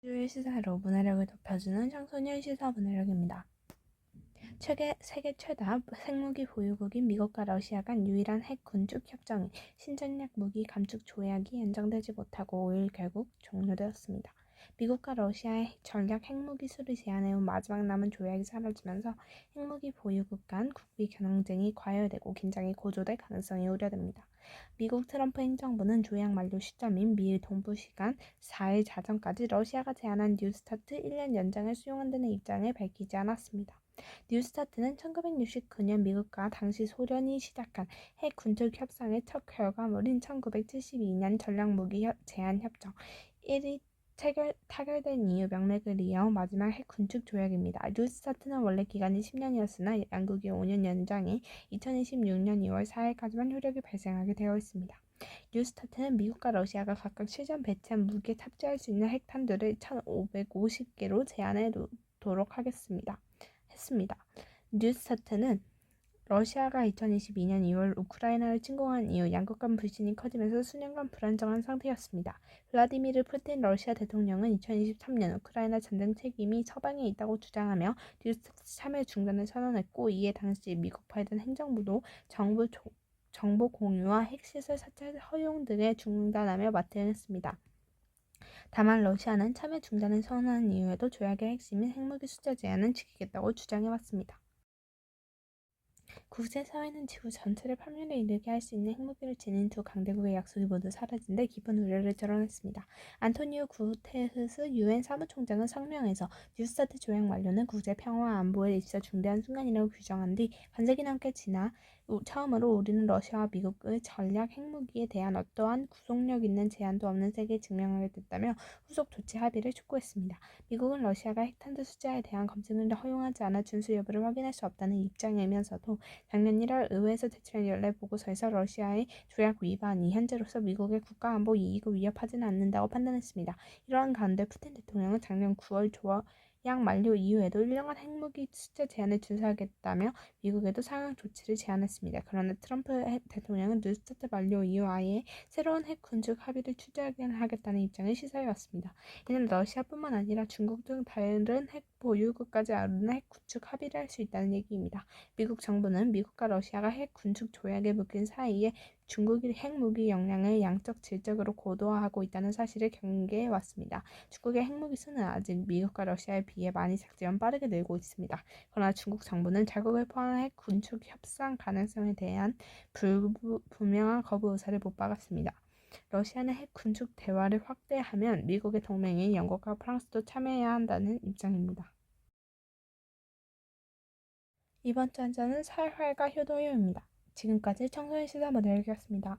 주일 시사로 문화력을 높여주는 청소년 시사 문화력입니다. 세계 최다 핵무기 보유국인 미국과 러시아 간 유일한 핵 군축 협정인 신전략 무기 감축 조약이 연장되지 못하고 5일 결국 종료되었습니다. 미국과 러시아의 전략 핵무기 수를 제한해온 마지막 남은 조약이 사라지면서 핵무기 보유국 간 국비 경쟁이 과열되고 긴장이 고조될 가능성이 우려됩니다. 미국 트럼프 행정부는 조약 만료 시점인 미일 동부 시간 4일 자정까지 러시아가 제안한 뉴스타트 1년 연장을 수용한다는 입장을 밝히지 않았습니다. 뉴스타트는 1969년 미국과 당시 소련이 시작한 핵 군축 협상의 첫 결과물인 1972년 전략무기 제한 협정 1위 타결된 이후 명맥을 이어 마지막 핵 군축 조약입니다. 뉴스타트는 원래 기간이 10년이었으나 양국이 5년 연장해 2026년 2월 4일까지만 효력이 발생하게 되어 있습니다. 뉴스타트는 미국과 러시아가 각각 실전 배치한 무기에 탑재할 수 있는 핵탄두를 1,550개로 제한해 놓도록 했습니다. 뉴스타트는 러시아가 2022년 2월 우크라이나를 침공한 이후 양국 간 불신이 커지면서 수년간 불안정한 상태였습니다. 블라디미르 푸틴 러시아 대통령은 2023년 우크라이나 전쟁 책임이 서방에 있다고 주장하며 뉴스타트 참여 중단을 선언했고, 이에 당시 미국 바이든 행정부도 정보 공유와 핵시설 사찰 허용 등을 중단하며 마땅했습니다. 다만 러시아는 참여 중단을 선언한 이후에도 조약의 핵심인 핵무기 숫자 제한은 지키겠다고 주장해왔습니다. 국제사회는 지구 전체를 파멸에 이르게 할 수 있는 핵무기를 지닌 두 강대국의 약속이 모두 사라진 데 깊은 우려를 드러냈습니다. 안토니오 구테흐스 유엔 사무총장은 성명에서 뉴스타트 조약 만료는 국제 평화와 안보에 있어 중대한 순간이라고 규정한 뒤 반세기 넘게 지나 처음으로 우리는 러시아와 미국의 전략 핵무기에 대한 어떠한 구속력 있는 제한도 없는 세계에 증명하게 됐다며 후속 조치 합의를 촉구했습니다. 미국은 러시아가 핵탄두 숫자에 대한 검증을 허용하지 않아 준수 여부를 확인할 수 없다는 입장이면서도 작년 1월 의회에서 제출한 연례 보고서에서 러시아의 조약 위반이 현재로서 미국의 국가안보 이익을 위협하지는 않는다고 판단했습니다. 이러한 가운데 푸틴 대통령은 작년 9월 조약 만료 이후에도 1년간 핵무기 숫자 제한을 준수하겠다며 미국에도 상향 조치를 제안했습니다. 그러나 트럼프 대통령은 뉴스타트 만료 이후 아예 새로운 핵 군축 합의를 추진하겠다는 입장을 시사해왔습니다. 이는 러시아뿐만 아니라 중국 등 다른 핵 보유국까지 아우르는 핵 군축 합의를 할 수 있다는 얘기입니다. 미국 정부는 미국과 러시아가 핵 군축 조약에 묶인 사이에 중국이 핵무기 역량을 양적 질적으로 고도화하고 있다는 사실을 경계해 왔습니다. 중국의 핵무기 수는 아직 미국과 러시아에 비해 많이 작지만 빠르게 늘고 있습니다. 그러나 중국 정부는 자국을 포함한 핵 군축 협상 가능성에 대한 분명한 거부 의사를 못 박았습니다. 러시아는 핵 군축 대화를 확대하면 미국의 동맹인 영국과 프랑스도 참여해야 한다는 입장입니다. 이번 주 한자는 살활과 효도요입니다. 지금까지 청소년 시사 모델이었습니다.